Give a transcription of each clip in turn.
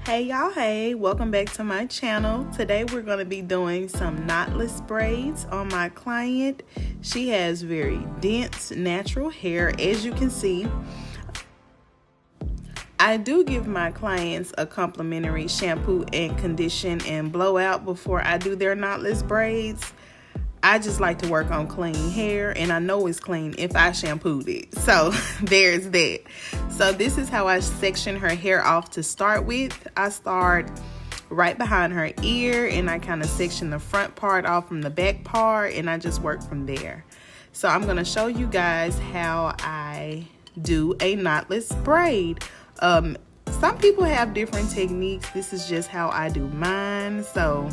Hey y'all, hey, welcome back to my channel. Today we're going to be doing some knotless braids on my client. She has very dense natural hair, as you can see. I do give my clients a complimentary shampoo and condition and blowout before I do their knotless braids. I just like to work on clean hair, and I know it's clean if I shampooed it. So there's that. So this is how I section her hair off to start with. I start right behind her ear, and I kind of section the front part off from the back part, and I just work from there. So I'm going to show you guys how I do a knotless braid. Some people have different techniques. This is just how I do mine. So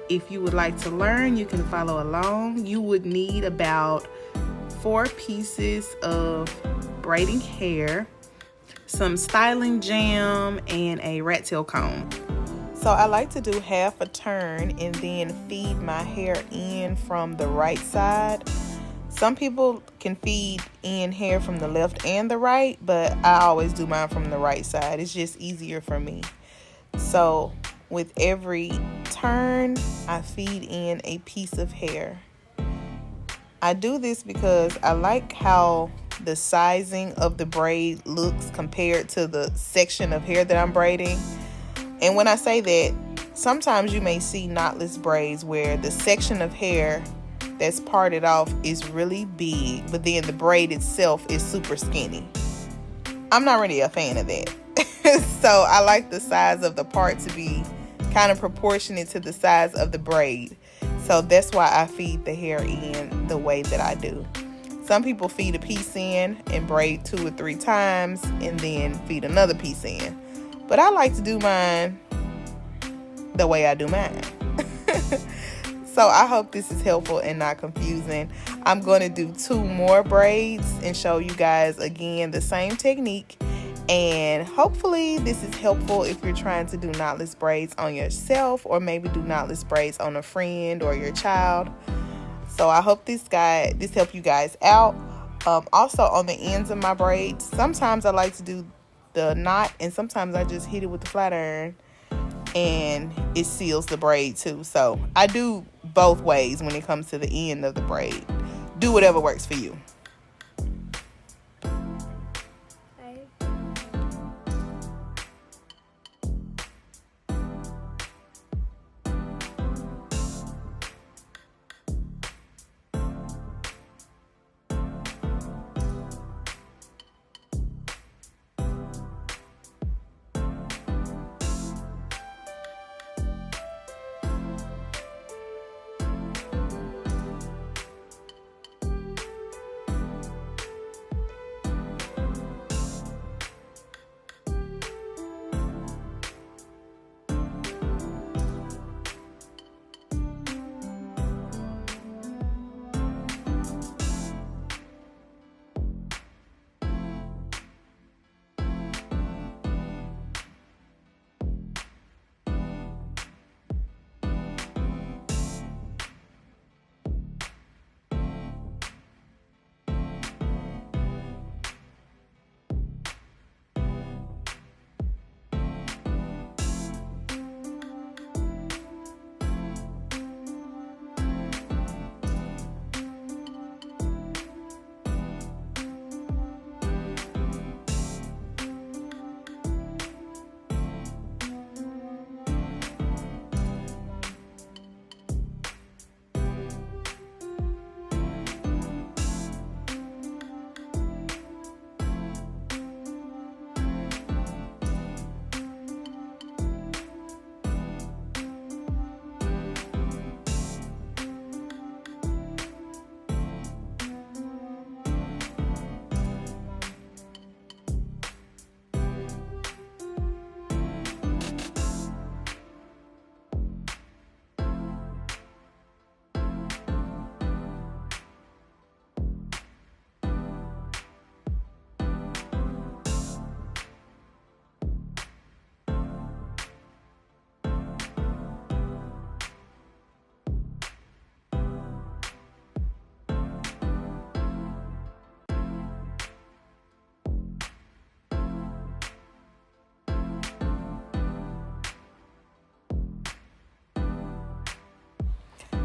if you would like to learn, you can follow along. You would need about 4 pieces of braiding hair, some styling jam, and a rat tail comb. So I like to do half a turn and then feed my hair in from the right side. Some people can feed in hair from the left and the right, but I always do mine from the right side. It's just easier for me. So with every turn, I feed in a piece of hair. I do this because I like how the sizing of the braid looks compared to the section of hair that I'm braiding. And when I say that, sometimes you may see knotless braids where the section of hair that's parted off is really big, but then the braid itself is super skinny. I'm not really a fan of that. So I like the size of the part to be kind of proportionate to the size of the braid. So that's why I feed the hair in the way that I do. Some people feed a piece in and braid 2 or 3 times and then feed another piece in. But I like to do mine the way I do mine. So I hope this is helpful and not confusing. I'm going to do 2 more braids and show you guys again the same technique. And hopefully this is helpful if you're trying to do knotless braids on yourself, or maybe do knotless braids on a friend or your child. So I hope this helped you guys out. Also on the ends of my braids, sometimes I like to do the knot, and sometimes I just hit it with the flat iron and it seals the braid too. So I do both ways when it comes to the end of the braid. Do whatever works for you.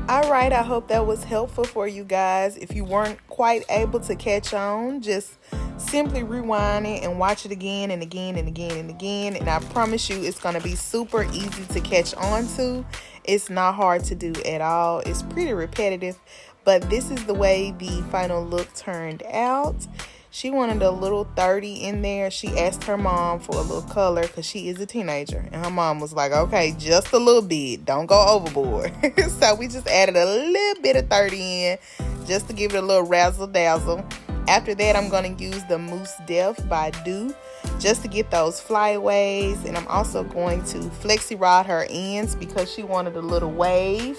All right, I hope that was helpful for you guys. If you weren't quite able to catch on, just simply rewind it and watch it again and again and again and again. And I promise you it's going to be super easy to catch on to. It's not hard to do at all. It's pretty repetitive, but this is the way the final look turned out. She wanted a little 30 in there. She asked her mom for a little color because she is a teenager. And her mom was like, okay, just a little bit. Don't go overboard. So we just added a little bit of 30 in just to give it a little razzle dazzle. After that, I'm going to use the Mousse Def by Do just to get those flyaways. And I'm also going to flexi rod her ends because she wanted a little wave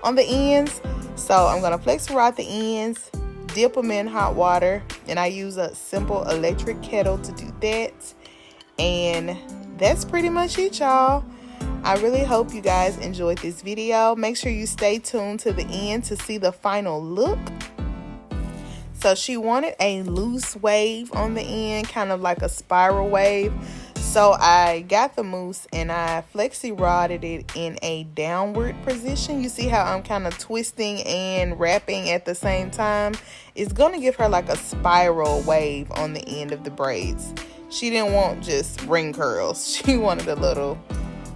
on the ends. So I'm going to flexi rod the ends, dip them in hot water, and I use a simple electric kettle to do that. And that's pretty much it, y'all. I really hope you guys enjoyed this video. Make sure you stay tuned to the end to see the final look. So she wanted a loose wave on the end, kind of like a spiral wave. So I got the mousse and I flexi rodded it in a downward position. You see how I'm kind of twisting and wrapping at the same time? It's going to give her like a spiral wave on the end of the braids. She didn't want just ring curls. She wanted a little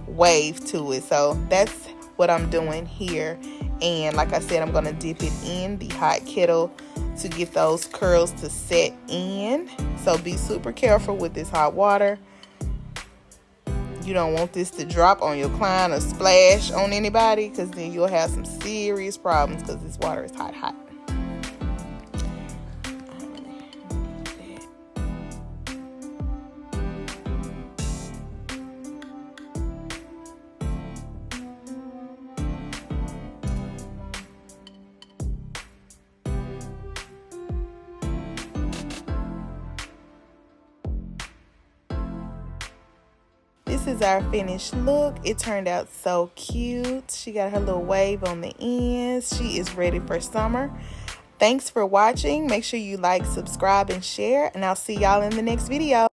wave to it. So that's what I'm doing here. And like I said, I'm going to dip it in the hot kettle to get those curls to set in. So be super careful with this hot water. You don't want this to drop on your client or splash on anybody, because then you'll have some serious problems because this water is hot. This is our finished look. It turned out so cute. She got her little wave on the ends. She is ready for summer. Thanks for watching. Make sure you like, subscribe, and share, and I'll see y'all in the next video.